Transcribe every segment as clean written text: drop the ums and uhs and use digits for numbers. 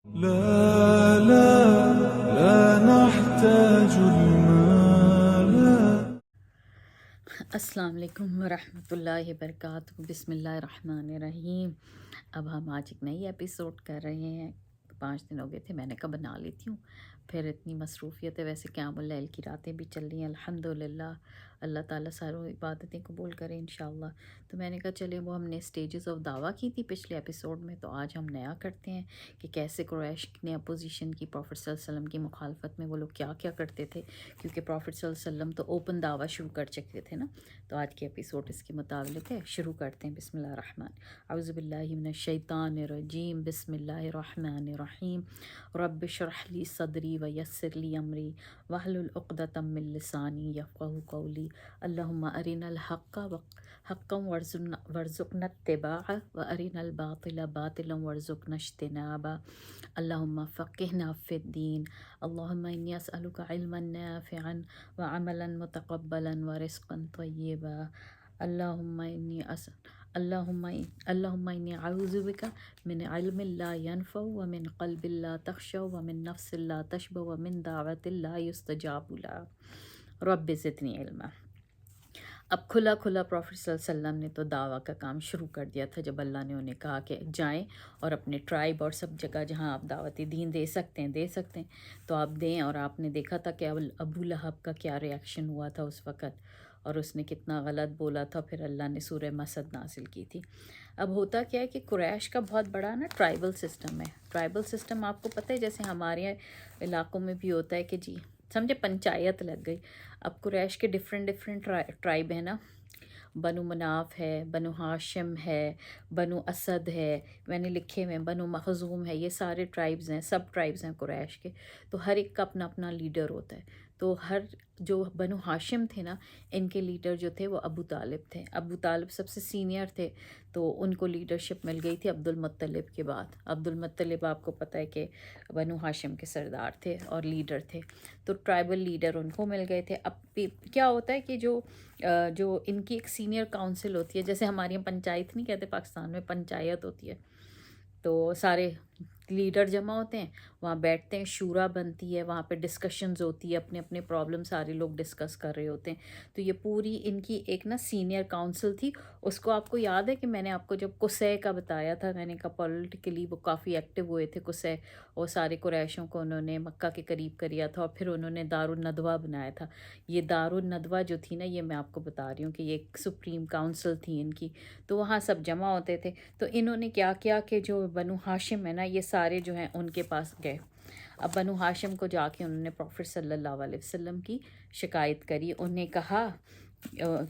لا لا لا نحتاج المال. السلام علیکم ورحمۃ اللہ وبرکاتہ. بسم اللہ الرحمن الرحیم. اب ہم آج ایک نئی ایپیسوڈ کر رہے ہیں. 5 دن ہو گئے تھے، میں نے کہا بنا لیتی ہوں. پھر اتنی مصروفیت ہے، ویسے قیام اللیل کی راتیں بھی چل رہی ہیں الحمدللہ. اللہ تعالیٰ ساروں عبادتیں قبول کریں انشاءاللہ. تو میں نے کہا چلیں، وہ ہم نے اسٹیجز آف دعویٰ کی تھی پچھلے ایپیسوڈ میں، تو آج ہم نیا کرتے ہیں کہ کیسے قریش نے اپوزیشن کی پروفٹ صلی اللہ علیہ وسلم کی مخالفت میں، وہ لوگ کیا کیا کرتے تھے، کیونکہ پروفٹ صلی اللہ علیہ وسلم تو اوپن دعویٰ شروع کر چکے تھے نا. تو آج کے ایپیسوڈ اس کے متعلق ہے. شروع کرتے ہیں. بسم اللہ الرحمن. اعوذ باللہ من الشیطان الرجیم. بسم اللہ الرحمن الرحیم. رب اشرح لی صدری ویسر لی امری واحلل عقدۃ من لسانی یفقهوا قولی. اللہم ارنا الحق حقا وارزقنا اتباعه وارنا الباطل باطلا وارزقنا اجتنابه. اللہم فقہنا فی الدین. اللہم انی اسألک علما نافعا وعملا متقبلا ورزقا طیبا. اللہم انی اللہم انی اعوذ بک من علم لا ینفع ومن قلب لا تخشع ومن نفس لا تشبع ومن دعوت لا یستجاب لها. رب زدنی علما. اب کھلا پروفٹ صلی اللہ علیہ وسلم نے تو دعویٰ کا کام شروع کر دیا تھا، جب اللہ نے انہیں کہا کہ جائیں اور اپنے ٹرائب اور سب جگہ جہاں آپ دعوت دین دے سکتے ہیں تو آپ دیں. اور آپ نے دیکھا تھا کہ ابو لہب کا کیا ریاکشن ہوا تھا اس وقت، اور اس نے کتنا غلط بولا تھا. پھر اللہ نے سورہ مسد نازل کی تھی. اب ہوتا کیا ہے کہ قریش کا بہت بڑا نا ٹرائبل سسٹم ہے. ٹرائبل سسٹم آپ کو پتہ ہے، جیسے ہمارے علاقوں میں بھی ہوتا ہے کہ جی سمجھے پنچایت لگ گئی. اب قریش کے ڈفرینٹ ٹرائب ہیں نا. بنو مناف ہے، بنو ہاشم ہے، بنو اسد ہے، میں نے لکھے ہوئے ہیں، بنو مخزوم ہے. یہ سارے ٹرائبز ہیں، سب ٹرائبز ہیں قریش کے. تو ہر ایک کا اپنا اپنا لیڈر ہوتا ہے. تو جو بنو ہاشم تھے نا، ان کے لیڈر جو تھے وہ ابو طالب تھے. ابو طالب سب سے سینئر تھے، تو ان کو لیڈرشپ مل گئی تھی عبد المطلب کے بعد. عبد المطلب آپ کو پتہ ہے کہ بنو ہاشم کے سردار تھے اور لیڈر تھے. تو ٹرائبل لیڈر ان کو مل گئے تھے. اب کیا ہوتا ہے کہ جو ان کی ایک سینئر کاؤنسل ہوتی ہے، جیسے ہمارے یہاں پنچایت نہیں کہتے، پاکستان میں پنچایت ہوتی ہے. تو سارے لیڈر جمع ہوتے ہیں، وہاں بیٹھتے ہیں، شورا بنتی ہے، وہاں پہ ڈسکشنز ہوتی ہے، اپنے اپنے پرابلم سارے لوگ ڈسکس کر رہے ہوتے ہیں. تو یہ پوری ان کی ایک نا سینئر کاؤنسل تھی. اس کو آپ کو یاد ہے کہ میں نے آپ کو جب قصے کا بتایا تھا، میں نے کہا پولیٹیکلی وہ کافی ایکٹیو ہوئے تھے قصے، اور سارے قریشوں کو انہوں نے مکہ کے قریب کریا تھا، اور پھر انہوں نے دار الندوہ بنایا تھا. یہ دار الندوہ جو تھی نا، یہ میں آپ کو بتا رہی ہوں کہ یہ ایک سپریم کاؤنسل تھی ان کی. تو وہاں سب جمع ہوتے تھے. تو انہوں نے کیا کیا کہ جو بنو ہاشم ہے نا، یہ سارے جو ہیں ان کے پاس گئے. اب بنو ہاشم کو جا کے انہوں نے پروفٹ صلی اللہ علیہ وسلم کی شکایت کری. انہیں کہا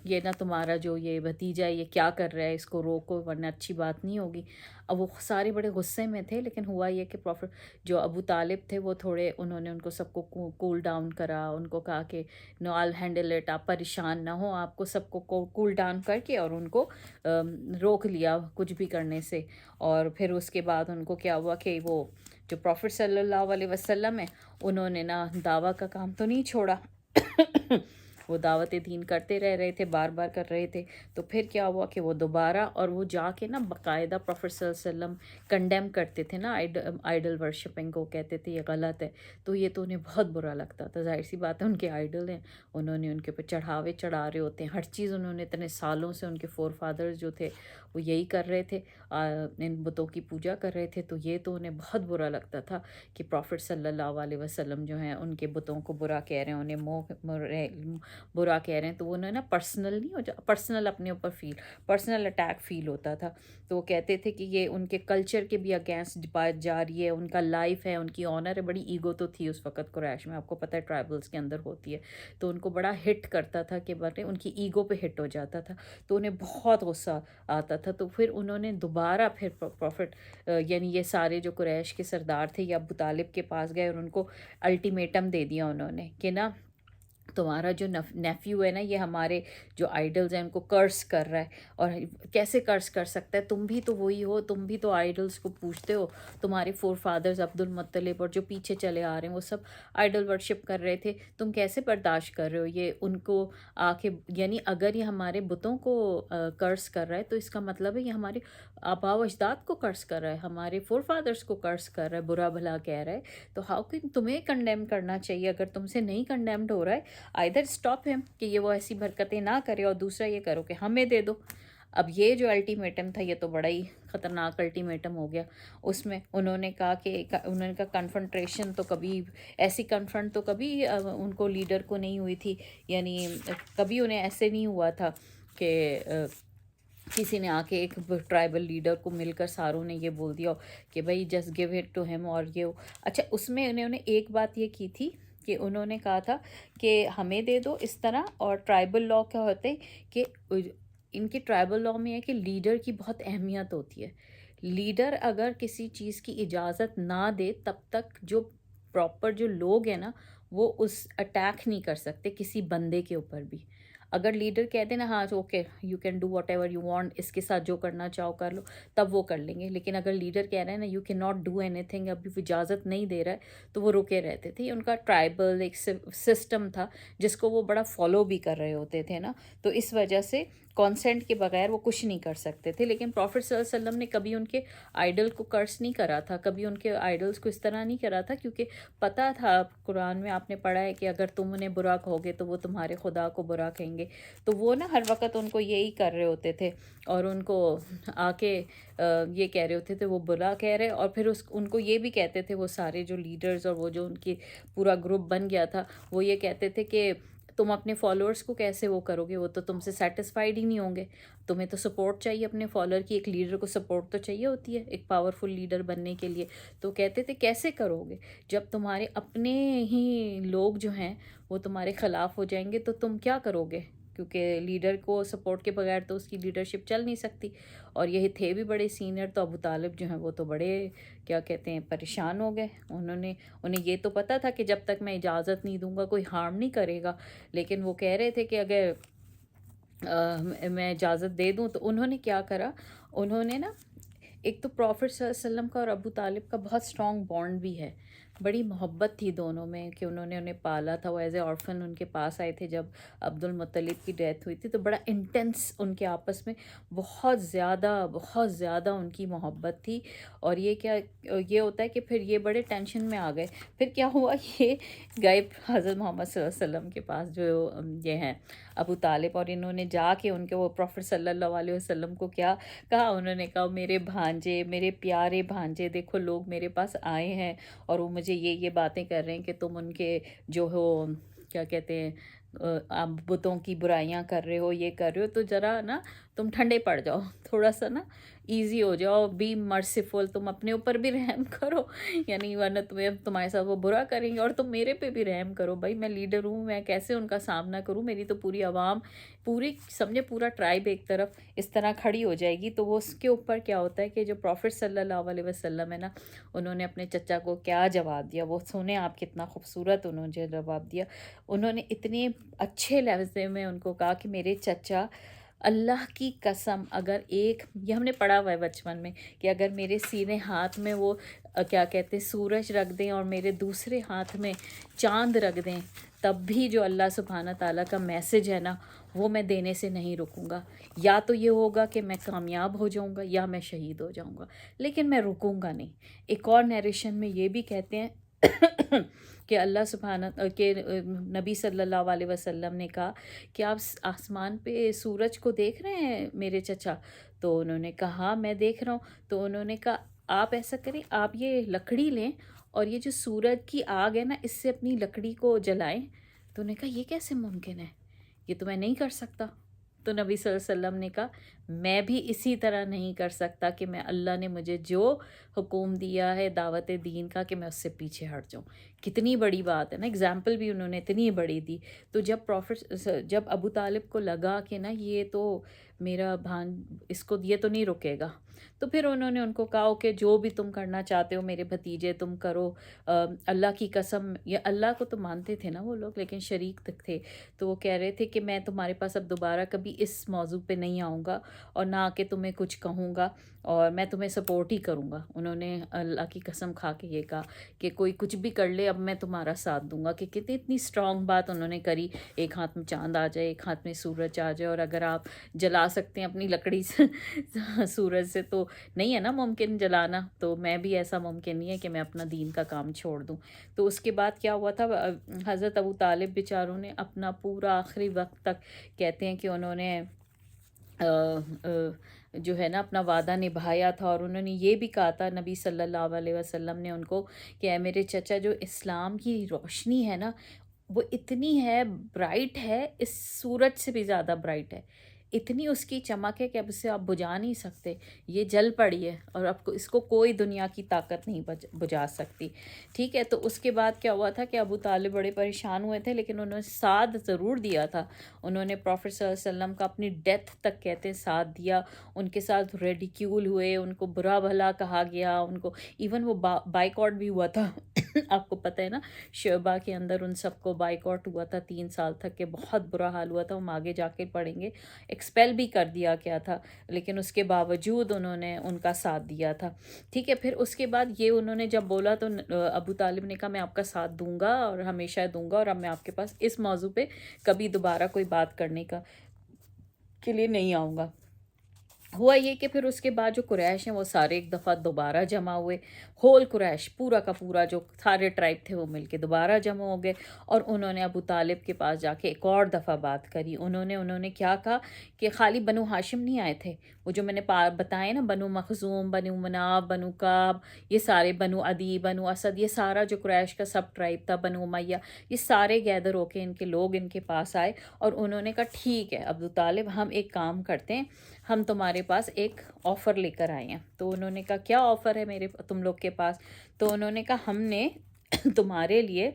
یہ نا تمہارا جو یہ بھتیجا ہے، یہ کیا کر رہا ہے، اس کو روکو ورنہ اچھی بات نہیں ہوگی. اب وہ سارے بڑے غصے میں تھے، لیکن ہوا یہ کہ پروفٹ جو ابو طالب تھے وہ تھوڑے، انہوں نے ان کو سب کو کول ڈاؤن کرا. ان کو کہا کہ نو آل ہینڈل اٹ، آپ پریشان نہ ہو، آپ کو سب کو کول ڈاؤن کر کے اور ان کو روک لیا کچھ بھی کرنے سے. اور پھر اس کے بعد ان کو کیا ہوا کہ وہ جو پروفٹ صلی اللہ علیہ وسلم ہے، انہوں نے نا دعویٰ کا کام تو نہیں چھوڑا. وہ دعوت دین کرتے رہے تھے، بار بار کر رہے تھے. تو پھر کیا ہوا کہ وہ دوبارہ، اور وہ جا کے نا باقاعدہ پروفٹ صلی اللہ علیہ وسلم کنڈیم کرتے تھے نا، آئیڈل ورشپنگ کو کہتے تھے یہ غلط ہے. تو یہ تو انہیں بہت برا لگتا تھا. ظاہر سی بات ہے، ان کے آئیڈل ہیں، انہوں نے ان کے اوپر چڑھاوے چڑھا رہے ہوتے ہیں. ہر چیز انہوں نے اتنے سالوں سے، ان کے فور فادرز جو تھے وہ یہی کر رہے تھے، ان بتوں کی پوجا کر رہے تھے. تو یہ تو انہیں بہت برا لگتا تھا کہ پروفٹ صلی اللہ علیہ وسلم جو ہیں ان کے بتوں کو برا کہہ رہے ہیں، انہیں برا کہہ رہے ہیں. تو وہ نا پرسنل نہیں ہو پرسنل اپنے اوپر پرسنل اٹیک فیل ہوتا تھا. تو وہ کہتے تھے کہ یہ ان کے کلچر کے بھی اگینسٹ بات جا رہی ہے، ان کا لائف ہے، ان کی آنر ہے. بڑی ایگو تو تھی اس وقت قریش میں، آپ کو پتہ ہے ٹرائبلز کے اندر ہوتی ہے. تو ان کو بڑا ہٹ کرتا تھا کہ بڑے ان کی ایگو پہ ہٹ ہو جاتا تھا. تو انہیں بہت غصہ آتا تھا. تو پھر انہوں نے دوبارہ پھر پروفٹ یعنی یہ سارے جو قریش کے سردار تھے، یہ ابو طالب کے پاس گئے اور ان کو الٹیمیٹم دے دیا انہوں نے کہ نا تمہارا جو نیفیو ہے نا یہ ہمارے جو آئیڈلز ہیں ان کو کرس کر رہا ہے. اور کیسے کرس کر سکتا ہے؟ تم بھی تو وہی ہو، تم بھی تو آئیڈلز کو پوجتے ہو. تمہارے فور فادرز عبد المطلب اور جو پیچھے چلے آ رہے ہیں وہ سب آئیڈل ورشپ کر رہے تھے. تم کیسے برداشت کر رہے ہو یہ ان کو آ کے؟ یعنی اگر یہ ہمارے بتوں کو کرس کر رہا ہے تو اس کا مطلب ہے یہ ہمارے آبا و اجداد کو کرس کر رہا ہے، ہمارے فور فادرز کو کرس کر رہا ہے، برا بھلا کہہ رہا ہے. تو ہاؤ کین تمہیں کنڈیم کرنا چاہیے؟ اگر تم سے نہیں کنڈیمڈ ہو رہا ہے آئدر اسٹاپ ہم کہ یہ وہ ایسی حرکتیں نہ کرے، اور دوسرا یہ کرو کہ ہمیں دے دو. اب یہ جو الٹیمیٹم تھا یہ تو بڑا ہی خطرناک الٹیمیٹم ہو گیا. اس میں انہوں نے کہا کہ انہوں نے کہا کنفرنٹریشن تو کبھی ایسی کنفرنٹ تو کبھی ان کو لیڈر کو نہیں ہوئی تھی. یعنی کبھی انہیں ایسے نہیں ہوا تھا کہ کسی نے آ کے ایک ٹرائبل لیڈر کو مل کر ساروں نے یہ بول دیا کہ بھائی just give it to him. اور یہ اچھا اس میں انہوں نے ایک بات یہ کی تھی کہ انہوں نے کہا تھا کہ ہمیں دے دو اس طرح. اور ٹرائبل لاء کیا ہوتے ہیں کہ ان کے ٹرائبل لاء میں ہے کہ لیڈر کی بہت اہمیت ہوتی ہے. لیڈر اگر کسی چیز کی اجازت نہ دے تب تک جو پراپر جو لوگ ہیں نا وہ اس اٹیک نہیں کر سکتے کسی بندے کے اوپر بھی. اگر لیڈر کہہ دیں نا ہاں okay you can do whatever you want, اس کے ساتھ جو کرنا چاہو کر لو، تب وہ کر لیں گے. لیکن اگر لیڈر کہہ رہے ہیں نا you can not do any thing, ابھی وہ اجازت نہیں دے رہا ہے، تو وہ رکے رہتے تھے. ان کا ٹرائبل ایک سسٹم تھا جس کو وہ بڑا فالو بھی کر رہے ہوتے تھے نا. تو اس وجہ سے کانسینٹ کے بغیر وہ کچھ نہیں کر سکتے تھے. لیکن پروفٹ صلی اللہ علیہ وسلم نے کبھی ان کے آئیڈل کو کرس نہیں کرا تھا، کبھی ان کے آئیڈلس کو اس طرح نہیں کرا تھا، کیونکہ پتہ تھا قرآن میں آپ نے پڑھا ہے کہ اگر تم انہیں برا کہو گے تو وہ تمہارے خدا کو برا کہیں گے. تو وہ نا ہر وقت ان کو یہی کر رہے ہوتے تھے اور ان کو آ کے یہ کہہ رہے ہوتے تھے وہ برا کہہ رہے. اور پھر ان کو یہ بھی کہتے تھے وہ سارے جو لیڈرز اور وہ جو ان کی پورا گروپ بن گیا تھا وہ یہ کہتے تھے کہ تم اپنے فالوورس کو کیسے وہ کرو گے، وہ تو تم سے سیٹسفائیڈ ہی نہیں ہوں گے. تمہیں تو سپورٹ چاہیے اپنے فالوور کی، ایک لیڈر کو سپورٹ تو چاہیے ہوتی ہے ایک پاورفل لیڈر بننے کے لیے. تو کہتے تھے کیسے کرو گے جب تمہارے اپنے ہی لوگ جو ہیں وہ تمہارے خلاف ہو جائیں گے تو تم کیا کرو گے؟ کیونکہ لیڈر کو سپورٹ کے بغیر تو اس کی لیڈرشپ چل نہیں سکتی. اور یہ تھے بھی بڑے سینئر، تو ابو طالب جو ہیں وہ تو بڑے کیا کہتے ہیں پریشان ہو گئے. انہیں یہ تو پتہ تھا کہ جب تک میں اجازت نہیں دوں گا کوئی ہارم نہیں کرے گا، لیکن وہ کہہ رہے تھے کہ اگر میں اجازت دے دوں. تو انہوں نے کیا کرا، انہوں نے نا ایک تو پروفٹ صلی اللہ علیہ وسلم کا اور ابو طالب کا بہت اسٹرانگ بانڈ بھی ہے، بڑی محبت تھی دونوں میں کہ انہوں نے انہیں پالا تھا. وہ ایز اے آرفن ان کے پاس آئے تھے جب عبد المطلب کی ڈیتھ ہوئی تھی. تو بڑا انٹینس ان کے آپس میں بہت زیادہ ان کی محبت تھی. اور یہ ہوتا ہے کہ پھر یہ بڑے ٹینشن میں آ گئے. پھر کیا ہوا، یہ گئے حضرت محمد صلی اللہ علیہ وسلم کے پاس جو یہ ہیں ابو طالب، اور انہوں نے جا کے ان کے وہ پروفٹ صلی اللہ علیہ وسلم کو کیا کہا. انہوں نے کہا میرے بھانجے، میرے پیارے بھانجے، دیکھو لوگ میرے پاس آئے ہیں اور وہ مجھے یہ باتیں کر رہے ہیں کہ تم ان کے جو ہو کیا کہتے ہیں آپ بتوں کی برائیاں کر رہے ہو، یہ کر رہے ہو. تو ذرا نا تم ٹھنڈے پڑ جاؤ، تھوڑا سا نا ایزی ہو جاؤ، بی مرسیفل، تم اپنے اوپر بھی رحم کرو. یعنی ورنہ تمہارے ساتھ وہ برا کریں گے، اور تم میرے پہ بھی رحم کرو. بھائی میں لیڈر ہوں، میں کیسے ان کا سامنا کروں؟ میری تو پوری عوام، پوری سمجھے پورا ٹرائب ایک طرف اس طرح کھڑی ہو جائے گی. تو وہ اس کے اوپر کیا ہوتا ہے کہ جو پروفٹ صلی اللہ علیہ وسلم ہے نا، انہوں نے اپنے چچا کو کیا جواب دیا، وہ سنیں آپ کتنا خوبصورت انہوں نے جواب دیا. انہوں نے اتنے اچھے لفظ میں ان کو کہا کہ میرے چچا، اللہ کی قسم اگر یہ ہم نے پڑھا ہوا ہے بچپن میں کہ اگر میرے سینے ہاتھ میں وہ کیا کہتے ہیں سورج رکھ دیں اور میرے دوسرے ہاتھ میں چاند رکھ دیں، تب بھی جو اللہ سبحانہ تعالیٰ کا میسج ہے نا وہ میں دینے سے نہیں رکوں گا. یا تو یہ ہوگا کہ میں کامیاب ہو جاؤں گا یا میں شہید ہو جاؤں گا، لیکن میں رکوں گا نہیں. ایک اور نیریشن میں یہ بھی کہتے ہیں کہ اللہ سبحانہ کہ نبی صلی اللہ علیہ وسلم نے کہا کہ آپ آسمان پہ سورج کو دیکھ رہے ہیں میرے چچا؟ تو انہوں نے کہا ہاں میں دیکھ رہا ہوں. تو انہوں نے کہا آپ ایسا کریں، آپ یہ لکڑی لیں اور یہ جو سورج کی آگ ہے نا اس سے اپنی لکڑی کو جلائیں. تو انہوں نے کہا یہ کیسے ممکن ہے، یہ تو میں نہیں کر سکتا. تو نبی صلی اللہ علیہ وسلم نے کہا میں بھی اسی طرح نہیں کر سکتا کہ میں اللہ نے مجھے جو حکم دیا ہے دعوت دین کا کہ میں اس سے پیچھے ہٹ جاؤں. کتنی بڑی بات ہے نا، اگزامپل بھی انہوں نے اتنی بڑی دی. تو جب ابو طالب کو لگا کہ نا یہ تو میرا اس کو یہ تو نہیں رکے گا، تو پھر انہوں نے ان کو کہا کہ جو بھی تم کرنا چاہتے ہو میرے بھتیجے تم کرو. اللہ کی قسم، یہ اللہ کو تو مانتے تھے نا وہ لوگ لیکن شریک تک تھے. تو وہ کہہ رہے تھے کہ میں تمہارے پاس اب دوبارہ کبھی اس موضوع پہ نہیں آؤں گا اور نہ کہ تمہیں کچھ کہوں گا، اور میں تمہیں سپورٹ ہی کروں گا. انہوں نے اللہ کی قسم کھا کے یہ کہا کہ کوئی کچھ بھی کر لے اب میں تمہارا ساتھ دوں گا. کہ کتنی اتنی اسٹرانگ بات انہوں نے کری. ایک ہاتھ میں چاند آ جائے، ایک ہاتھ میں سورج آ جائے، اور اگر آپ جلا سکتے ہیں اپنی لکڑی سے سورج سے تو نہیں ہے نا ممکن جلانا، تو میں بھی ایسا ممکن نہیں ہے کہ میں اپنا دین کا کام چھوڑ دوں. تو اس کے بعد کیا ہوا تھا، حضرت ابو طالب بیچاروں نے اپنا پورا آخری وقت تک کہتے ہیں کہ انہوں نے جو ہے نا اپنا وعدہ نبھایا تھا. اور انہوں نے یہ بھی کہا تھا نبی صلی اللہ علیہ وسلم نے ان کو کہ اے میرے چچا، جو اسلام کی روشنی ہے نا وہ اتنی ہے، برائٹ ہے، اس سورج سے بھی زیادہ برائٹ ہے. اتنی اس کی چمک ہے کہ اب اسے آپ بجھا نہیں سکتے. یہ جل پڑی ہے اور اب اس کو کوئی دنیا کی طاقت نہیں بجھا سکتی. ٹھیک ہے، تو اس کے بعد کیا ہوا تھا کہ ابو طالب بڑے پریشان ہوئے تھے، لیکن انہوں نے ساتھ ضرور دیا تھا. انہوں نے پروفٹ صلی اللہ علیہ وسلم کا اپنی ڈیتھ تک کہتے ہیں ساتھ دیا. ان کے ساتھ ریڈیکیول ہوئے، ان کو برا بھلا کہا گیا، ان کو ایون وہ بائیکاٹ بھی ہوا تھا. آپ کو پتہ ہے نا، شعبہ کے اندر ان سب کو بائیکاٹ ہوا تھا 3 سال تک، کہ بہت برا حال ہوا تھا. ہم آگے جا کے پڑھیں گے. ایکسپیل بھی کر دیا کیا تھا، لیکن اس کے باوجود انہوں نے ان کا ساتھ دیا تھا. ٹھیک ہے، پھر اس کے بعد یہ انہوں نے جب بولا تو ابو طالب نے کہا میں آپ کا ساتھ دوں گا اور ہمیشہ دوں گا، اور اب میں آپ کے پاس اس موضوع پہ کبھی دوبارہ کوئی بات کرنے کے لیے نہیں آؤں گا. ہوا یہ کہ پھر اس کے بعد جو قریش ہیں وہ سارے ایک دفعہ دوبارہ جمع ہوئے. ہول قریش پورا کا پورا جو سارے ٹرائب تھے وہ مل کے دوبارہ جمع ہو گئے، اور انہوں نے ابو طالب کے پاس جا کے ایک اور دفعہ بات کری. انہوں نے کیا کہا کہ خالی بنو ہاشم نہیں آئے تھے، وہ جو میں نے بتائے نا، بنو مخزوم، بنو مناف، بنو کعب، یہ سارے، بنو عدی، بنو اسد، یہ سارا جو قریش کا سب ٹرائب تھا، بنو امیہ، یہ سارے گیدر ہو کے ان کے لوگ ان کے پاس آئے. اور انہوں نے کہا ٹھیک ہے ابو طالب، ہم ایک کام کرتے ہیں، ہم تمہارے پاس ایک آفر لے کر آئے ہیں. تو انہوں نے کہا کیا آفر ہے تم لوگ کے پاس؟ تو انہوں نے کہا ہم نے تمہارے لیے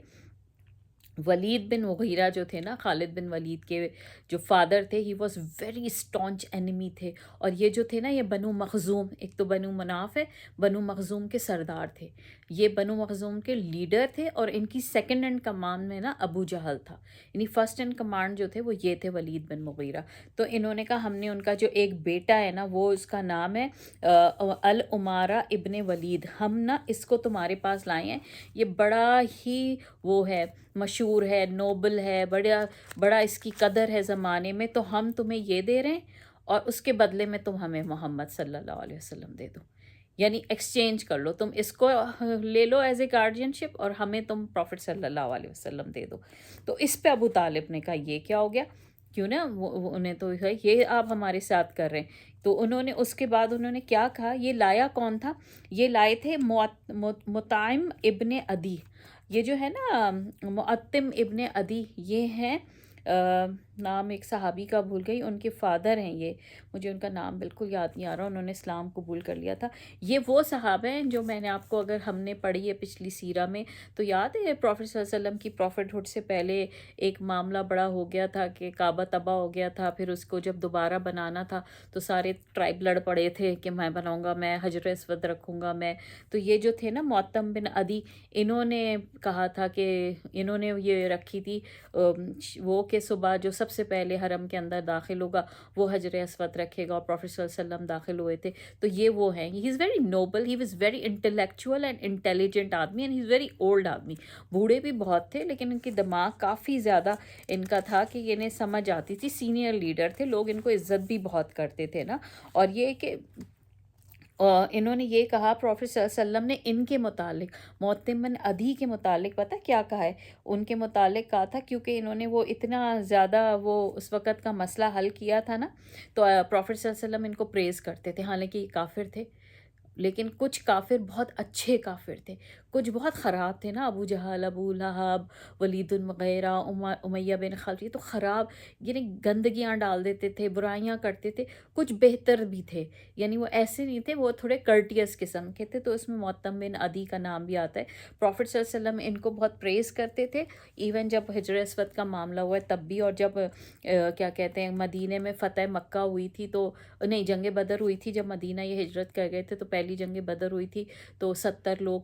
ولید بن مغیرہ جو تھے نا، خالد بن ولید کے جو فادر تھے، ہی واز ویری اسٹانچ انیمی تھے. اور یہ جو تھے نا، یہ بنو مخزوم، ایک تو بنو مناف ہے، بنو مخزوم کے سردار تھے. یہ بنو مخزوم کے لیڈر تھے، اور ان کی سیکنڈ ان کمانڈ میں نا ابو جہل تھا. یعنی فرسٹ ان کمانڈ جو تھے وہ یہ تھے، ولید بن مغیرہ. تو انہوں نے کہا ہم نے ان کا جو ایک بیٹا ہے نا، وہ اس کا نام ہے العمارہ ابن ولید، ہم نا اس کو تمہارے پاس لائے ہیں. یہ بڑا ہی وہ ہے، مشہور ہے، نوبل ہے، بڑا اس کی قدر ہے زمانے میں. تو ہم تمہیں یہ دے رہے ہیں اور اس کے بدلے میں تم ہمیں محمد صلی اللہ علیہ وسلم دے دو. یعنی ایکسچینج کر لو، تم اس کو لے لو ایز اے گارڈین شپ، اور ہمیں تم پروفٹ صلی اللہ علیہ وسلم دے دو. تو اس پہ ابو طالب نے کہا یہ کیا ہو گیا، کیوں نا انہیں تو یہ آپ ہمارے ساتھ کر رہے ہیں. تو انہوں نے اس کے بعد انہوں نے کیا کہا، یہ لایا کون تھا، یہ لائے تھے مطعم ابن عدی. یہ جو ہے نا مطعم ابن عدی، یہ ہیں نام ایک صحابی کا بھول گئی، ان کے فادر ہیں، یہ مجھے ان کا نام بالکل یاد نہیں آ رہا. انہوں نے اسلام قبول کر لیا تھا. یہ وہ صحابہ ہیں جو میں نے آپ کو، اگر ہم نے پڑھی ہے پچھلی سیرہ میں تو یاد ہے، پروفٹ صلی اللہ علیہ وسلم کی پروفٹ ہوڈ سے پہلے ایک معاملہ بڑا ہو گیا تھا کہ کعبہ تباہ ہو گیا تھا. پھر اس کو جب دوبارہ بنانا تھا تو سارے ٹرائب لڑ پڑے تھے کہ میں بناؤں گا، میں حجر اسود رکھوں گا میں. تو یہ جو تھے نا معتم بن عدی، انہوں نے کہا تھا کہ انہوں نے یہ رکھی تھی وہ کہ صبح جو سب سے پہلے حرم کے اندر داخل ہوگا وہ حجر اسود رکھے گا، اور پروفٹ صلی اللہ علیہ وسلم داخل ہوئے تھے. تو یہ وہ ہیں، he is very noble, he was very intellectual and intelligent آدمی، and he is very old آدمی. بوڑھے بھی بہت تھے لیکن ان کی دماغ کافی زیادہ ان کا تھا کہ انہیں سمجھ آتی تھی. سینئر لیڈر تھے، لوگ ان کو عزت بھی بہت کرتے تھے نا. اور یہ کہ انہوں نے یہ کہا، پروفٹ صلی اللہ علیہ وسلم نے ان کے متعلق، معتم بن عدی کے متعلق پتہ کیا کہا ہے؟ ان کے متعلق کہا تھا، کیونکہ انہوں نے وہ اتنا زیادہ وہ اس وقت کا مسئلہ حل کیا تھا نا، تو پروفٹ صلی اللہ علیہ وسلم ان کو پریز کرتے تھے. حالانکہ یہ کافر تھے، لیکن کچھ کافر بہت اچھے کافر تھے، کچھ بہت خراب تھے نا، ابو جہل، ابو لہب، ولید المغیرہ، امیہ بن خلف، یہ تو خراب، یعنی گندگیاں ڈال دیتے تھے، برائیاں کرتے تھے. کچھ بہتر بھی تھے، یعنی وہ ایسے نہیں تھے، وہ تھوڑے کرٹیس قسم کے تھے. تو اس میں معتم بن عدی کا نام بھی آتا ہے. پروفٹ صلی اللہ علیہ وسلم ان کو بہت پریز کرتے تھے، ایون جب ہجر اسود کا معاملہ ہوا ہے تب بھی، اور جب کیا کہتے ہیں مدینے میں فتح مکہ ہوئی تھی، تو نہیں، جنگ بدر ہوئی تھی جب مدینہ یہ ہجرت کر گئے تھے، تو پہلی جنگ بدر ہوئی تھی، تو 70 لوگ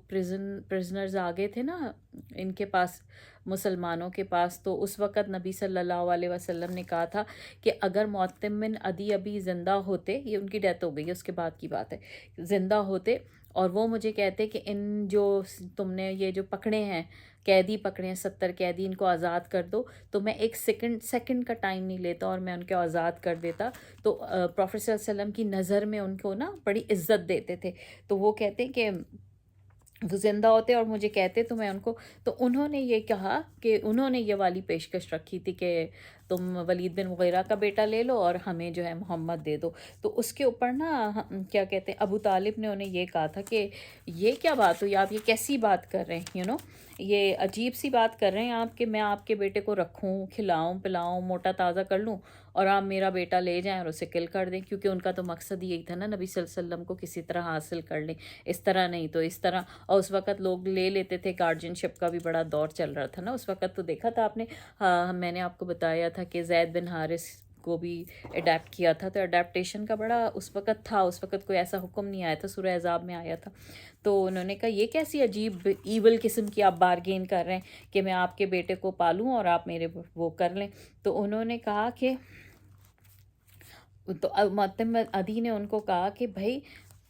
پرزنرز آ گئے تھے نا ان کے پاس، مسلمانوں کے پاس. تو اس وقت نبی صلی اللہ علیہ وسلم نے کہا تھا کہ اگر معتم بن عدی ابھی زندہ ہوتے، یہ ان کی ڈیتھ ہو گئی ہے اس کے بعد کی بات ہے، زندہ ہوتے اور وہ مجھے کہتے کہ ان جو تم نے یہ جو پکڑے ہیں، قیدی پکڑے ہیں 70 قیدی، ان کو آزاد کر دو، تو میں ایک سیکنڈ کا ٹائم نہیں لیتا اور میں ان کو آزاد کر دیتا. تو پروفیٹ صلی اللہ علیہ وسلم کی نظر میں ان کو نا بڑی عزت دیتے تھے. تو وہ کہتے ہیں کہ وہ زندہ ہوتے اور مجھے کہتے تو میں ان کو، تو انہوں نے یہ کہا کہ انہوں نے یہ والی پیشکش رکھی تھی کہ تم ولید بن مغیرہ کا بیٹا لے لو اور ہمیں جو ہے محمد دے دو. تو اس کے اوپر نا کیا کہتے ہیں ابو طالب نے انہیں یہ کہا تھا کہ یہ کیا بات ہوئی، آپ یہ کیسی بات کر رہے ہیں، یہ عجیب سی بات کر رہے ہیں آپ کہ میں آپ کے بیٹے کو رکھوں، کھلاؤں پلاؤں، موٹا تازہ کر لوں، اور آپ میرا بیٹا لے جائیں اور اسے کل کر دیں. کیونکہ ان کا تو مقصد یہی تھا نا نبی صلی اللہ علیہ وسلم کو کسی طرح حاصل کر لیں، اس طرح نہیں تو اس طرح. اور اس وقت لوگ لے لیتے تھے، گارجین شپ کا بھی بڑا دور چل رہا تھا نا اس وقت. تو دیکھا تھا آپ نے، میں نے آپ کو بتایا تھا کہ زید بن حارث کو بھی اڈیپٹ کیا تھا، تو اڈیپٹیشن کا بڑا اس وقت تھا، اس وقت کوئی ایسا حکم نہیں آیا تھا، سورہ احزاب میں آیا تھا. تو انہوں نے کہا یہ کیسی عجیب ایول قسم کی آپ بارگین کر رہے ہیں کہ میں آپ کے بیٹے کو پالوں اور آپ میرے وہ کر لیں. تو انہوں نے کہا کہ، تو معتم عدی نے ان کو کہا کہ بھائی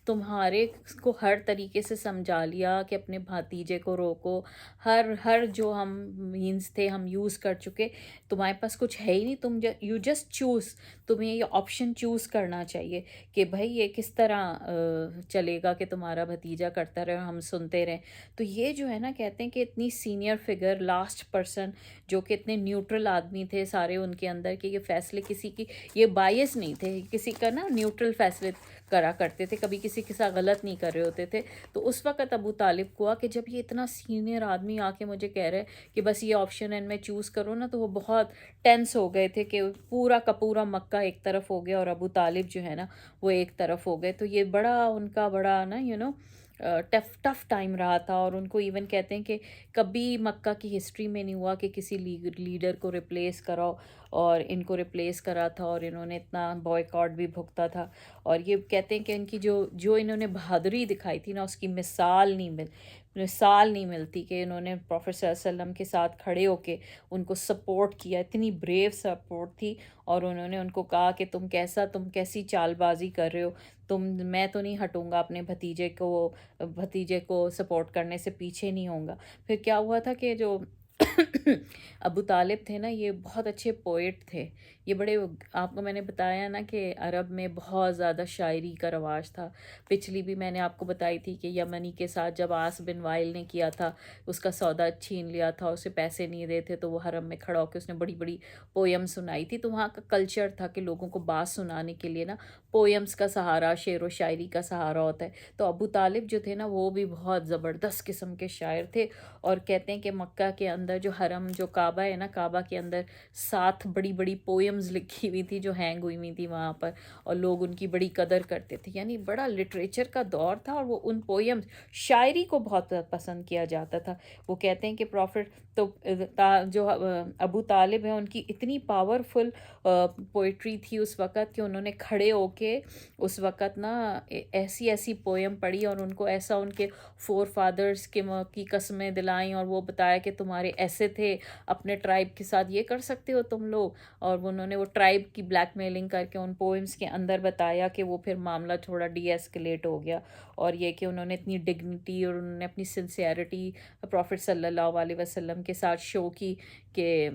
تمہارے کو ہر طریقے سے سمجھا لیا کہ اپنے بھتیجے کو روکو، ہر جو ہم مینس تھے ہم یوز کر چکے، تمہارے پاس کچھ ہے ہی نہیں، تم یو جسٹ چوز، تمہیں یہ آپشن چوز کرنا چاہیے کہ بھائی یہ کس طرح چلے گا کہ تمہارا بھتیجا کرتا رہے اور ہم سنتے رہیں. تو یہ جو ہے نا کہتے ہیں کہ اتنی سینئر فگر، لاسٹ پرسن، جو کہ اتنے نیوٹرل آدمی تھے سارے ان کے اندر کہ یہ فیصلے کسی کی، یہ بائیس نہیں تھے، کسی کا نا نیوٹرل فیصلے کرا کرتے تھے، کبھی کسی کے ساتھ غلط نہیں کر رہے ہوتے تھے. تو اس وقت ابو طالب کو کہ جب یہ اتنا سینئر آدمی آ کے مجھے کہہ رہے کہ بس یہ آپشن ان میں چوز کرو نا، تو وہ بہت ٹینس ہو گئے تھے کہ پورا کا پورا مکہ ایک طرف ہو گیا اور ابو طالب جو ہے نا وہ ایک طرف ہو گئے. تو یہ بڑا ان کا بڑا نا ٹف ٹائم رہا تھا. اور ان کو ایون کہتے ہیں کہ کبھی مکہ کی ہسٹری میں نہیں ہوا کہ کسی لیڈر کو ریپلیس کراؤ، اور ان کو ریپلیس کرا تھا اور انہوں نے اتنا بوائیکاٹ بھی بھگتا تھا. اور یہ کہتے ہیں کہ ان کی جو انہوں نے بہادری دکھائی تھی نا، اس کی مثال نہیں ملتی کہ انہوں نے پروفیٹ صلی اللہ علیہ وسلم کے ساتھ کھڑے ہو کے ان کو سپورٹ کیا، اتنی بریو سپورٹ تھی. اور انہوں نے ان کو کہا کہ تم کیسی چال بازی کر رہے ہو، میں تو نہیں ہٹوں گا اپنے بھتیجے کو سپورٹ کرنے سے پیچھے نہیں ہوں گا. پھر کیا ہوا تھا کہ جو ابو طالب تھے نا، یہ بہت اچھے پوئٹ تھے. یہ بڑے، آپ کو میں نے بتایا نا کہ عرب میں بہت زیادہ شاعری کا رواج تھا. پچھلی بھی میں نے آپ کو بتائی تھی کہ یمنی کے ساتھ جب آس بن وائل نے کیا تھا، اس کا سودا چھین لیا تھا، اسے پیسے نہیں دے تھے، تو وہ حرم میں کھڑا ہو کے اس نے بڑی بڑی پویم سنائی تھی. تو وہاں کا کلچر تھا کہ لوگوں کو بات سنانے کے لیے نا پویمز کا سہارا، شعر و شاعری کا سہارا ہوتا ہے. تو ابو طالب جو تھے نا وہ بھی بہت زبردست قسم کے شاعر تھے. اور کہتے ہیں کہ مکہ کے اندر جو حرم، جو کعبہ ہے نا، کعبہ کے اندر 7 بڑی بڑی پویمز لکھی ہوئی تھی جو ہینگ ہوئی ہوئی تھی وہاں پر، اور لوگ ان کی بڑی قدر کرتے تھے. یعنی بڑا لٹریچر کا دور تھا، اور وہ ان پویمز، شاعری کو بہت پسند کیا جاتا تھا. وہ کہتے ہیں کہ پروفٹ تو جو ابو طالب ہیں ان کی اتنی پاورفل پوئٹری تھی اس وقت کہ انہوں نے کھڑے ہو کے اس وقت نا ایسی پویم پڑھی، اور ان کو ایسا ان کے فور فادرز کی قسمیں دلائیں، اور وہ بتایا کہ تمہارے ایسے تھے، اپنے ٹرائب کے ساتھ یہ کر سکتے ہو تم لوگ. اور انہوں نے وہ ٹرائب کی بلیک میلنگ کر کے ان پوئمز کے اندر بتایا کہ وہ پھر معاملہ تھوڑا ڈی ایسکلیٹ ہو گیا. اور یہ کہ انہوں نے اتنی ڈگنیٹی اور انہوں نے اپنی سنسیئرٹی پروفٹ صلی اللہ علیہ وسلم کے ساتھ شو کی کہ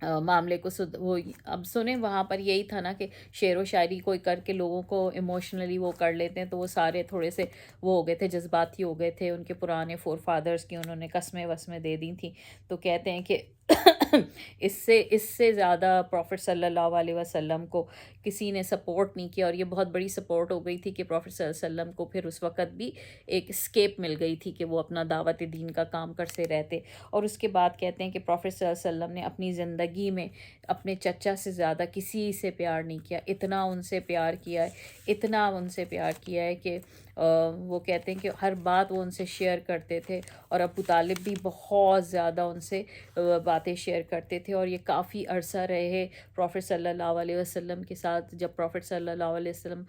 معاملے کو وہ اب سنیں وہاں پر یہی تھا نا کہ شعر و شاعری کوئی کر کے لوگوں کو ایموشنلی وہ کر لیتے ہیں، تو وہ سارے تھوڑے سے وہ ہو گئے تھے، جذباتی ہو گئے تھے. ان کے پرانے فور فادرز کی انہوں نے قسمیں وسمیں دے دی تھیں. تو کہتے ہیں کہ اس سے زیادہ پروفٹ صلی اللہ علیہ وسلم کو کسی نے سپورٹ نہیں کیا، اور یہ بہت بڑی سپورٹ ہو گئی تھی کہ پروفٹ صلی اللہ علیہ وسلم کو پھر اس وقت بھی ایک اسکیپ مل گئی تھی کہ وہ اپنا دعوت دین کا کام کرتے رہتے۔ اور اس کے بعد کہتے ہیں کہ پروفٹ صلی اللہ علیہ وسلم نے اپنی زندگی میں اپنے چچا سے زیادہ کسی سے پیار نہیں کیا، اتنا ان سے پیار کیا ہے، اتنا ان سے پیار کیا ہے کہ وہ کہتے ہیں کہ ہر بات وہ ان سے شیئر کرتے تھے، اور ابو طالب بھی بہت زیادہ ان سے باتیں شیئر کرتے تھے، اور یہ کافی عرصہ رہے پروفٹ صلی اللہ علیہ وسلم کے ساتھ۔ جب پروفٹ صلی اللہ علیہ وسلم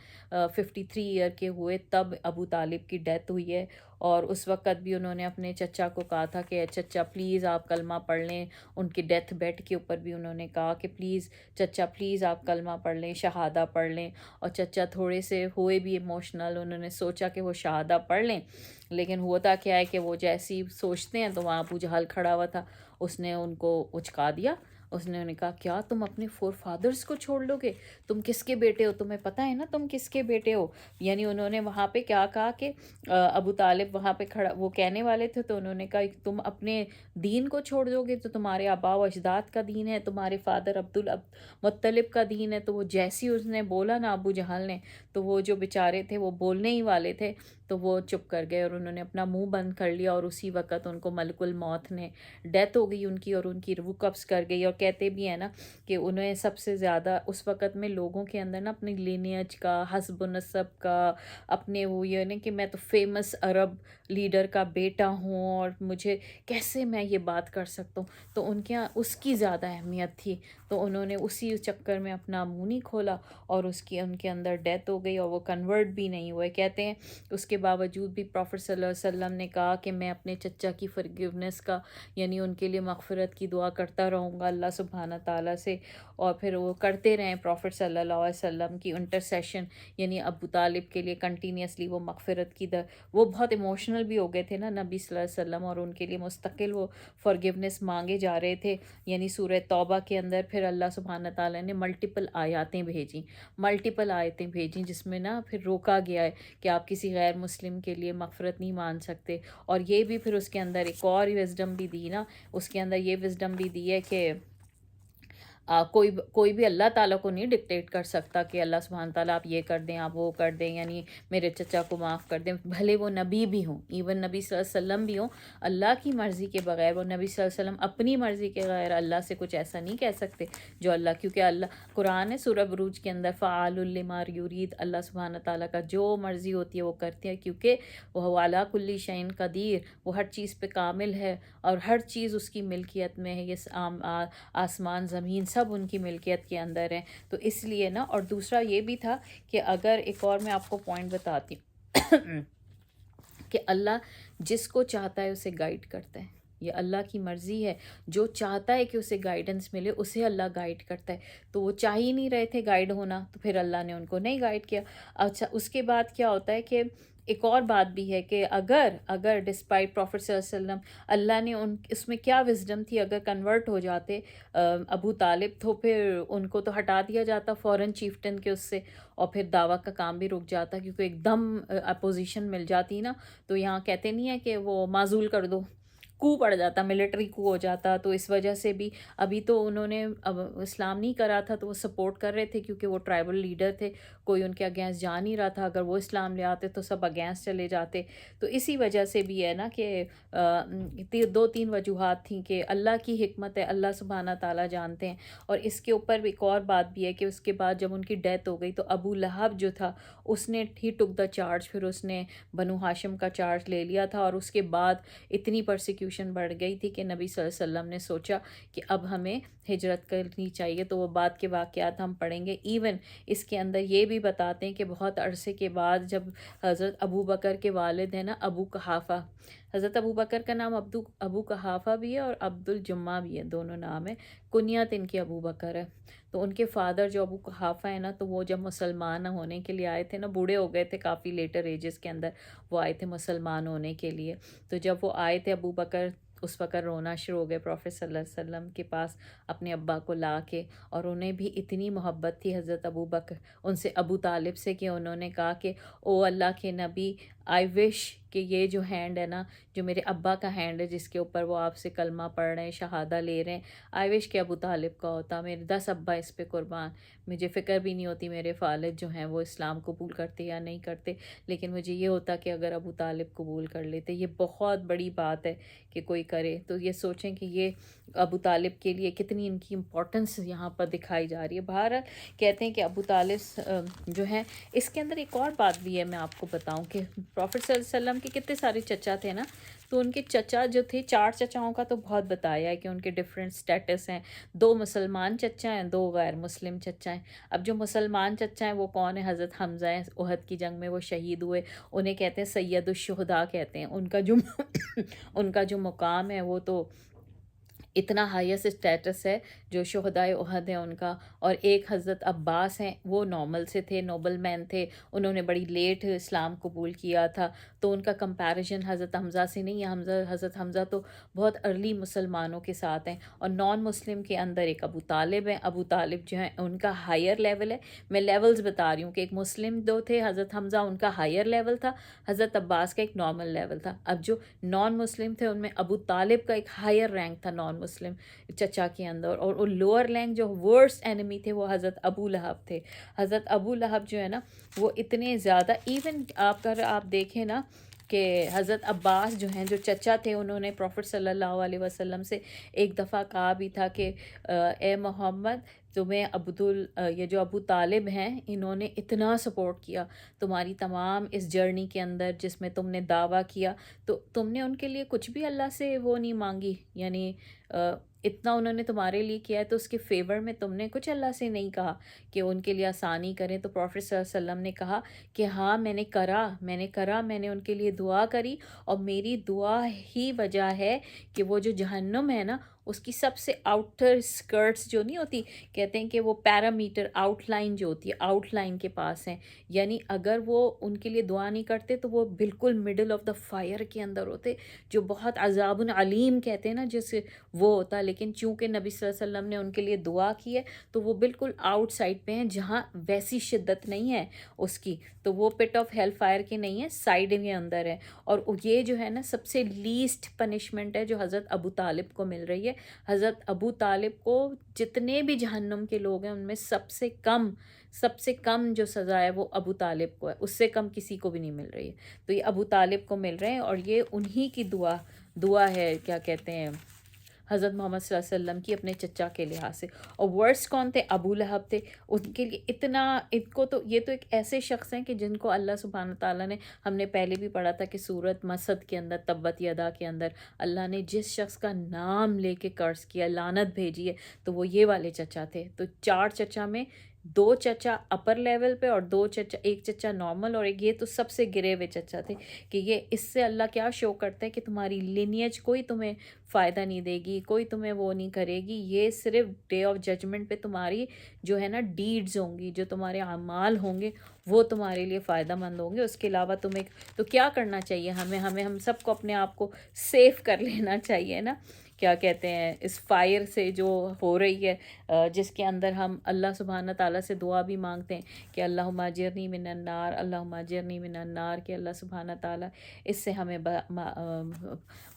53 ایئر کے ہوئے تب ابو طالب کی ڈیتھ ہوئی ہے، اور اس وقت بھی انہوں نے اپنے چچا کو کہا تھا کہ چچا پلیز آپ کلمہ پڑھ لیں۔ ان کے ڈیتھ بیڈ کے اوپر بھی انہوں نے کہا کہ پلیز چچا پلیز آپ کلمہ پڑھ لیں، شہادہ پڑھ لیں، اور چچا تھوڑے سے ہوئے بھی ایموشنل، انہوں نے سوچا کہ وہ شہادہ پڑھ لیں، لیکن ہوتا کیا ہے کہ وہ جیسی سوچتے ہیں تو وہاں ابو جہل کھڑا ہوا تھا، اس نے ان کو اچکا دیا۔ اس نے کہا کیا تم اپنے فور فادرز کو چھوڑ لو گے؟ تم کس کے بیٹے ہو؟ تمہیں پتہ ہے نا تم کس کے بیٹے ہو؟ یعنی انہوں نے وہاں پہ کیا کہا کہ ابو طالب وہاں پہ کھڑا وہ کہنے والے تھے، تو انہوں نے کہا تم اپنے دین کو چھوڑ دو گے؟ تو تمہارے آبا و اجداد کا دین ہے، تمہارے فادر مطلب کا دین ہے۔ تو وہ جیسی اس نے بولا نا ابو جہل نے، تو وہ جو بیچارے تھے وہ بولنے ہی والے تھے، تو وہ چپ کر گئے اور انہوں نے اپنا منہ بند کر لیا، اور اسی وقت ان کو ملک الموت نے ڈیتھ ہو گئی ان کی، اور ان کی روح قبض کر گئی۔ اور کہتے بھی ہیں نا کہ انہیں سب سے زیادہ اس وقت میں لوگوں کے اندر نا اپنی لینیج کا، حسب و نسب کا، اپنے وہ یہ نہیں کہ میں تو فیمس عرب لیڈر کا بیٹا ہوں اور مجھے کیسے میں یہ بات کر سکتا ہوں، تو ان کے یہاں اس کی زیادہ اہمیت تھی، تو انہوں نے اسی چکر میں اپنا منہ نہیں کھولا، اور ان کے اندر ڈیتھ ہو گئی، اور وہ کنورٹ بھی نہیں ہوئے۔ کہتے ہیں اس کے باوجود بھی پروفٹ صلی اللہ علیہ وسلم نے کہا کہ میں اپنے چچا کی فرگیونیس کا، یعنی ان کے لیے مغفرت کی دعا کرتا رہوں گا اللہ سبحانہ تعالیٰ سے، اور پھر وہ کرتے رہیں پروفٹ صلی اللہ علیہ وسلم کی انٹرسیشن، یعنی ابو طالب کے لیے کنٹینیوسلی وہ مغفرت کی وہ بہت ایموشنل بھی ہو گئے تھے نا نبی صلی اللہ علیہ وسلم، اور ان کے لیے مستقل وہ فرگیونیس مانگے جا رہے تھے۔ یعنی سورہ توبہ کے اندر پھر اللہ سبحانہ تعالیٰ نے ملٹیپل آیتیں بھیجیں جس میں نا پھر روکا گیا ہے کہ آپ کسی غیر مسلم کے لیے مغفرت نہیں مان سکتے، اور یہ بھی پھر اس کے اندر ایک اور وزڈم بھی دی نا، اس کے اندر یہ وزڈم بھی دی ہے کہ کوئی بھی اللہ تعالیٰ کو نہیں ڈکٹیٹ کر سکتا کہ اللہ سبحانہ تعالیٰ آپ یہ کر دیں، آپ وہ کر دیں، یعنی میرے چچا کو معاف کر دیں، بھلے وہ نبی بھی ہوں، ایون نبی صلی اللہ علیہ وسلم بھی ہوں، اللہ کی مرضی کے بغیر وہ نبی صلی اللہ علیہ وسلم اپنی مرضی کے بغیر اللہ سے کچھ ایسا نہیں کہہ سکتے جو اللہ، کیونکہ اللہ قرآن ہے سورہ بروج کے اندر فعال لما یرید، اللہ سبحانہ تعالیٰ کا جو مرضی ہوتی ہے وہ کرتے ہیں، کیونکہ وہ علی کل شیء قدیر، وہ ہر چیز پہ کامل ہے، اور ہر چیز اس کی ملکیت میں ہے، یہ آسمان زمین سب ان کی ملکیت کے اندر ہیں، تو اس لیے نا۔ اور دوسرا یہ بھی تھا کہ اگر ایک اور میں آپ کو پوائنٹ بتاتی ہوں کہ اللہ جس کو چاہتا ہے اسے گائیڈ کرتا ہے، یہ اللہ کی مرضی ہے، جو چاہتا ہے کہ اسے گائیڈنس ملے اسے اللہ گائیڈ کرتا ہے، تو وہ چاہ ہی نہیں رہے تھے گائیڈ ہونا، تو پھر اللہ نے ان کو نہیں گائیڈ کیا۔ اچھا اس کے بعد کیا ہوتا ہے کہ ایک اور بات بھی ہے کہ اگر ڈسپائٹ پروفٹ صلی اللہ علیہ وسلم، اللہ نے اس میں کیا وزڈم تھی، اگر کنورٹ ہو جاتے ابو طالب تو پھر ان کو تو ہٹا دیا جاتا فوراً چیفٹن کے اس سے، اور پھر دعویٰ کا کام بھی رک جاتا، کیونکہ ایک دم اپوزیشن مل جاتی نا، تو یہاں کہتے نہیں ہے کہ وہ معزول کر دو، کو پڑ جاتا، ملٹری کو ہو جاتا، تو اس وجہ سے بھی ابھی تو انہوں نے اب اسلام نہیں کرا تھا تو وہ سپورٹ کر رہے تھے، کیونکہ وہ ٹرائبل لیڈر تھے، کوئی ان کے اگینسٹ جا نہیں رہا تھا، اگر وہ اسلام لے آتے تو سب اگینسٹ چلے جاتے، تو اسی وجہ سے بھی ہے نا کہ 2-3 وجوہات تھیں کہ اللہ کی حکمت ہے، اللہ سبحانہ تعالیٰ جانتے ہیں۔ اور اس کے اوپر ایک اور بات بھی ہے کہ اس کے بعد جب ان کی ڈیتھ ہو گئی تو ابو لہب جو تھا اس نے ہی ٹک دا چارج، پھر اس نے بنو ہاشم کا چارج لے لیا تھا، اور اس کے بعد اتنی پرسیکیوشن بڑھ گئی تھی کہ نبی صلی اللہ علیہ وسلم نے سوچا کہ اب ہمیں ہجرت کرنی چاہیے، تو وہ بعد کے واقعات ہم پڑھیں گے۔ ایون اس کے اندر یہ بھی بتاتے ہیں کہ بہت عرصے کے بعد جب حضرت ابو بکر کے والد ہیں نا ابو قحافہ، حضرت ابو بکر کا نام ابو قحافہ بھی ہے اور عبد الجمہ بھی ہے، دونوں نام ہے، کنیت ان کی ابو بکر ہے، تو ان کے فادر جو ابو قحافہ ہے نا، تو وہ جب مسلمان ہونے کے لیے آئے تھے نا، بوڑھے ہو گئے تھے کافی لیٹر ایجز کے اندر، وہ آئے تھے مسلمان ہونے کے لیے، تو جب وہ آئے تھے ابو بکر اس وقت رونا شروع ہو گئے پروفیٹ صلی اللہ علیہ وسلم کے پاس اپنے ابا کو لا کے، اور انہیں بھی اتنی محبت تھی حضرت ابو بکر ان سے، ابو طالب سے، کہ انہوں نے کہا کہ او اللہ کے نبی، آئی وش کہ یہ جو ہینڈ ہے نا، جو میرے ابا کا ہینڈ ہے جس کے اوپر وہ آپ سے کلمہ پڑھ رہے ہیں، شہادہ لے رہے ہیں، آئی وش کہ ابو طالب کا ہوتا. میرے 10 ابا اس پہ قربان. مجھے فکر بھی نہیں ہوتی میرے والد جو ہیں وہ اسلام قبول کرتے یا نہیں کرتے، لیکن مجھے یہ ہوتا کہ اگر ابو طالب قبول کر لیتے. یہ بہت بڑی بات ہے کہ کوئی کرے. تو یہ سوچیں کہ یہ ابو طالب کے لیے کتنی ان کی امپورٹنس یہاں پر دکھائی جا رہی ہے. بہرحال کہتے ہیں کہ ابو طالب جو ہیں، اس کے اندر ایک اور بات بھی ہے میں آپ کو بتاؤں کہ پروفٹ صلی اللہ علیہ وسلم کے کتنے سارے چچا تھے نا، تو ان کے چچا جو تھے، 4 چچاؤں کا تو بہت بتایا ہے کہ ان کے ڈفرینٹ سٹیٹس ہیں. 2 مسلمان چچا ہیں، 2 غیر مسلم چچا ہیں. اب جو مسلمان چچا ہیں وہ کون ہے؟ حضرت حمزہ ہیں، احد کی جنگ میں وہ شہید ہوئے. انہیں کہتے ہیں سید الشہداء کہتے ہیں. ان کا جو ان کا جو مقام ہے وہ تو اتنا ہائیسٹ اسٹیٹس ہے جو شہدائے احد ہیں ان کا. اور ایک حضرت عباس ہیں، وہ نارمل سے تھے، نوبل مین تھے، انہوں نے بڑی لیٹ اسلام قبول کیا تھا، تو ان کا کمپیریزن حضرت حمزہ سے نہیں ہے. حضرت حمزہ تو بہت ارلی مسلمانوں کے ساتھ ہیں. اور نان مسلم کے اندر ایک ابو طالب ہیں. ابو طالب جو ہیں ان کا ہائر لیول ہے. میں لیولز بتا رہی ہوں کہ ایک مسلم دو تھے حضرت حمزہ، ان کا ہائر لیول تھا، حضرت عباس کا ایک نارمل لیول تھا. اب جو نان مسلم تھے ان میں ابو طالب کا ایک ہائر رینک تھا نان مسلم چچا کے اندر، اور لوور رینک جو ورسٹ اینیمی تھے وہ حضرت ابو لہب تھے. حضرت ابو لہب جو ہے نا وہ اتنے زیادہ، ایون آپ دیکھیں نا کہ حضرت عباس جو ہیں، جو چچا تھے، انہوں نے پروفٹ صلی اللہ علیہ وسلم سے ایک دفعہ کہا بھی تھا کہ اے محمد، تمہیں یہ جو ابو طالب ہیں انہوں نے اتنا سپورٹ کیا تمہاری تمام اس جرنی کے اندر جس میں تم نے دعویٰ کیا، تو تم نے ان کے لیے کچھ بھی اللہ سے وہ نہیں مانگی، یعنی اتنا انہوں نے تمہارے لیے کیا ہے تو اس کے فیور میں تم نے کچھ اللہ سے نہیں کہا کہ ان کے لیے آسانی کریں. تو پروفٹ صلی اللہ علیہ وسلم نے کہا کہ ہاں میں نے ان کے لیے دعا کری، اور میری دعا ہی وجہ ہے کہ وہ جو جہنم ہے نا اس کی سب سے آؤٹر اسکرٹس جو نہیں ہوتی، کہتے ہیں کہ وہ پیرامیٹر آؤٹ لائن جو ہوتی ہے، آؤٹ لائن کے پاس ہیں. یعنی اگر وہ ان کے لیے دعا نہیں کرتے تو وہ بالکل مڈل آف دا فائر کے اندر ہوتے، جو بہت عذاب علیم کہتے ہیں نا جیسے وہ ہوتا. لیکن چونکہ نبی صلی اللہ علیہ وسلم نے ان کے لیے دعا کی ہے تو وہ بالکل آؤٹ سائڈ پہ ہیں، جہاں ویسی شدت نہیں ہے اس کی، تو وہ پٹ آف ہیل فائر کے نہیں ہے، سائڈ کے اندر ہے. اور یہ جو ہے نا سب سے لیسٹ پنشمنٹ ہے جو حضرت ابو طالب کو مل رہی ہے. حضرت ابو طالب کو جتنے بھی جہنم کے لوگ ہیں ان میں سب سے کم جو سزا ہے وہ ابو طالب کو ہے، اس سے کم کسی کو بھی نہیں مل رہی ہے. تو یہ ابو طالب کو مل رہے ہیں، اور یہ انہی کی دعا ہے، کیا کہتے ہیں، حضرت محمد صلی اللہ علیہ وسلم کی اپنے چچا کے لحاظ سے. اور ورس کون تھے؟ ابو لہب تھے. ان کے لیے اتنا، یہ تو ایک ایسے شخص ہیں کہ جن کو اللہ سبحانہ تعالیٰ نے، ہم نے پہلے بھی پڑھا تھا کہ سورت مسد کے اندر، تبت یدا کے اندر، اللہ نے جس شخص کا نام لے کے قرض کیا، لعنت بھیجی ہے، تو وہ یہ والے چچا تھے. تو 4 چچا میں 2 چچا اپر لیول پہ اور 2 چچا، ایک چچا نارمل اور ایک یہ تو سب سے گرے ہوئے چچا تھے. کہ یہ اس سے اللہ کیا شو کرتا ہے کہ تمہاری لینیج کوئی تمہیں فائدہ نہیں دے گی، کوئی تمہیں وہ نہیں کرے گی. یہ صرف ڈے آف ججمنٹ پہ تمہاری جو ہے نا ڈیڈز ہوں گی، جو تمہارے اعمال ہوں گے وہ تمہارے لیے فائدہ مند ہوں گے. اس کے علاوہ تمہیں تو کیا کرنا چاہیے؟ ہم سب کو اپنے آپ کو سیف کر لینا چاہیے نا، کیا کہتے ہیں، اس فائر سے جو ہو رہی ہے، جس کے اندر ہم اللہ سبحانہ تعالیٰ سے دعا بھی مانگتے ہیں کہ اللہم اجرنی من النار، اللہم اجرنی من النار، کہ اللہ سبحانہ تعالیٰ اس سے ہمیں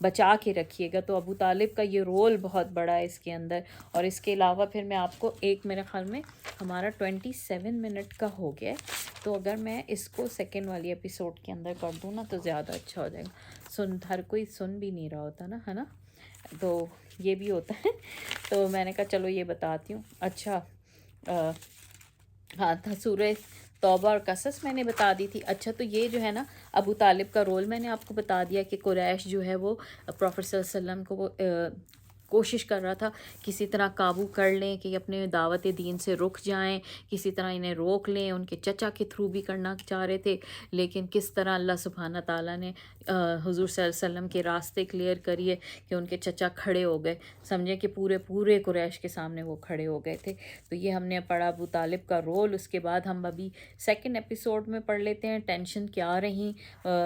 بچا کے رکھیے گا. تو ابو طالب کا یہ رول بہت بڑا ہے اس کے اندر. اور اس کے علاوہ پھر میں آپ کو ایک، میرے خیال میں ہمارا 27 منٹ کا ہو گیا ہے، تو اگر میں اس کو سیکنڈ والی ایپیسوڈ کے اندر کر دوں نا تو زیادہ اچھا ہو جائے گا. ہر کوئی سن بھی نہیں رہا ہوتا نا، ہے نا، تو یہ بھی ہوتا ہے. تو میں نے کہا چلو یہ بتاتی ہوں. اچھا ہاں، سورہ توبہ اور قصص میں نے بتا دی تھی. اچھا، تو یہ جو ہے نا ابو طالب کا رول میں نے آپ کو بتا دیا کہ قریش جو ہے وہ پروفٹ صلی اللہ علیہ وسلم کو کوشش کر رہا تھا کسی طرح قابو کر لیں کہ اپنے دعوت دین سے رک جائیں، کسی طرح انہیں روک لیں. ان کے چچا کے تھرو بھی کرنا چاہ رہے تھے، لیکن کس طرح اللہ سبحانہ تعالیٰ نے حضور صلی اللہ علیہ وسلم کے راستے کلیئر کریے کہ ان کے چچا کھڑے ہو گئے. سمجھے کہ پورے قریش کے سامنے وہ کھڑے ہو گئے تھے. تو یہ ہم نے پڑھا ابو طالب کا رول. اس کے بعد ہم ابھی سیکنڈ ایپیسوڈ میں پڑھ لیتے ہیں ٹینشن کیا رہیں،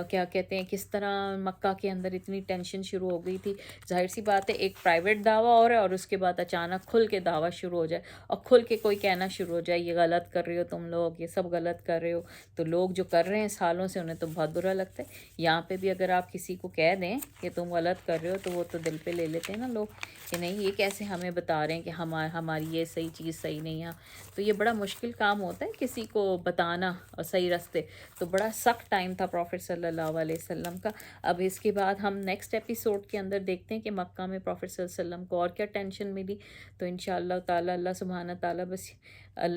کیا کہتے ہیں، کس طرح مکہ کے اندر اتنی ٹینشن شروع ہو گئی تھی. ظاہر سی بات ہے ایک پرائیویٹ پرائیویٹ دعویٰ ہو رہا ہے اور اس کے بعد اچانک کھل کے دعویٰ شروع ہو جائے اور کھل کے کوئی کہنا شروع ہو جائے یہ غلط کر رہے ہو تم لوگ، یہ سب غلط کر رہے ہو، تو لوگ جو کر رہے ہیں سالوں سے انہیں تو بہت برا لگتا ہے. یہاں پہ بھی اگر آپ کسی کو کہہ دیں کہ تم غلط کر رہے ہو تو وہ تو دل پہ لے لیتے ہیں نا لوگ کہ نہیں یہ کیسے ہمیں بتا رہے ہیں کہ ہماری یہ صحیح چیز صحیح نہیں ہے. تو یہ بڑا مشکل کام ہوتا ہے کسی کو بتانا اور صحیح راستے. تو بڑا سخت ٹائم تھا پروفٹ صلی اللہ علیہ وسلم کا. اب اس کے بعد ہم نیکسٹ ایپیسوڈ کے اندر دیکھتے ہیں کہ مکہ میں پروفٹ صلی اللہ علیہ وسلم کو اور کیا ٹینشن ملی. تو انشاءاللہ تعالی اللہ سبحانہ تعالیٰ بس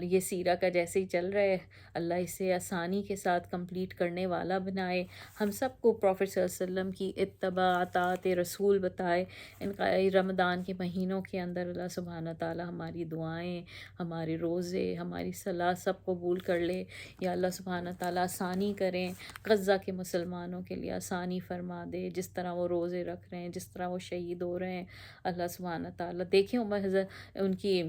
یہ سیرہ کا جیسے ہی چل رہا ہے اللہ اسے آسانی کے ساتھ کمپلیٹ کرنے والا بنائے. ہم سب کو پروفٹ صلی اللہ علیہ وسلم کی اتباع اطاعت رسول بتائے. ان کا رمضان کے مہینوں کے اندر اللہ سبحانہ تعالیٰ ہماری دعائیں، ہمارے روزے، ہماری صلاح سب قبول کر لے. یا اللہ سبحانہ تعالیٰ آسانی کریں، غزہ کے مسلمانوں کے لیے آسانی فرما دے. جس طرح وہ روزے رکھ رہے ہیں، جس طرح وہ شہید ہو رہے ہیں، اللہ سبحانہ تعالیٰ دیکھیں ان کی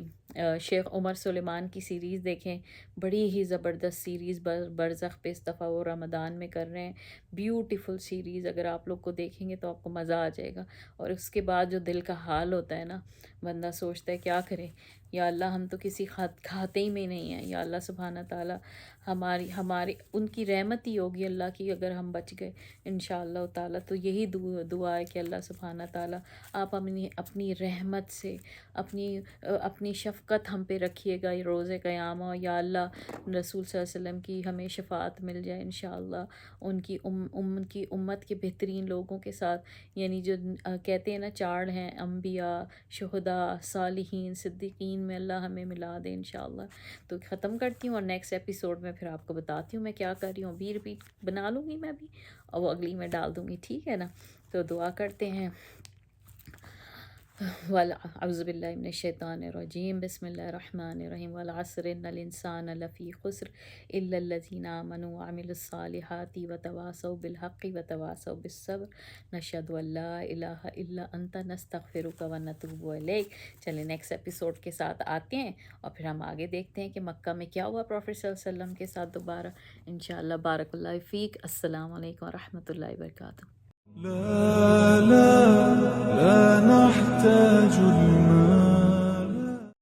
شیخ عمر سلیمان کی سیریز دیکھیں، بڑی ہی زبردست سیریز برزخ پہ اس دفعہ وہ رمضان میں کر رہے ہیں. بیوٹیفل سیریز، اگر آپ لوگ کو دیکھیں گے تو آپ کو مزہ آ جائے گا. اور اس کے بعد جو دل کا حال ہوتا ہے نا، بندہ سوچتا ہے کیا کرے، یا اللہ ہم تو کسی کھاتے ہی میں نہیں ہیں. یا اللہ سبحانہ تعالیٰ ہماری ان کی رحمت ہی ہوگی اللہ کی اگر ہم بچ گئے انشاءاللہ تعالیٰ. تو یہی دعا ہے کہ اللہ سبحانہ تعالیٰ آپ اپنی رحمت سے اپنی شفقت ہم پہ رکھیے گا یہ روز قیامہ. یا اللہ رسول صلی اللہ علیہ وسلم کی ہمیں شفاعت مل جائے انشاءاللہ ان کی امت کے بہترین لوگوں کے ساتھ. یعنی جو کہتے ہیں نا چار ہیں، انبیاء، شہداء، صالحین، صدیقین میں اللہ ہمیں ملا دے انشاءاللہ. تو ختم کرتی ہوں اور نیکسٹ ایپیسوڈ میں پھر آپ کو بتاتی ہوں میں کیا کر رہی ہوں. ابھی ریپیٹ بنا لوں گی میں بھی اور وہ اگلی میں ڈال دوں گی، ٹھیک ہے نا. تو دعا کرتے ہیں. اعوذ باللہ من الشیطان الرجیم، بسم اللہ الرحمن الرحیم. والعصر ان الانسان لفی خسر الا الذین آمنوا وعملوا الصالحات وتواصوا بالحق وتواصوا بالصبر. نشہد ان لا الہ الا انت نستغفرک ونتوب الیک. چلیں نیکسٹ ایپیسوڈ کے ساتھ آتے ہیں اور پھر ہم آگے دیکھتے ہیں کہ مکہ میں کیا ہوا پروفٹ صلی اللہ علیہ وسلم کے ساتھ دوبارہ انشاءاللہ. بارک اللہ فیک. السلام علیکم ورحمۃ اللہ وبرکاتہ. لا لا لا نحتاج المال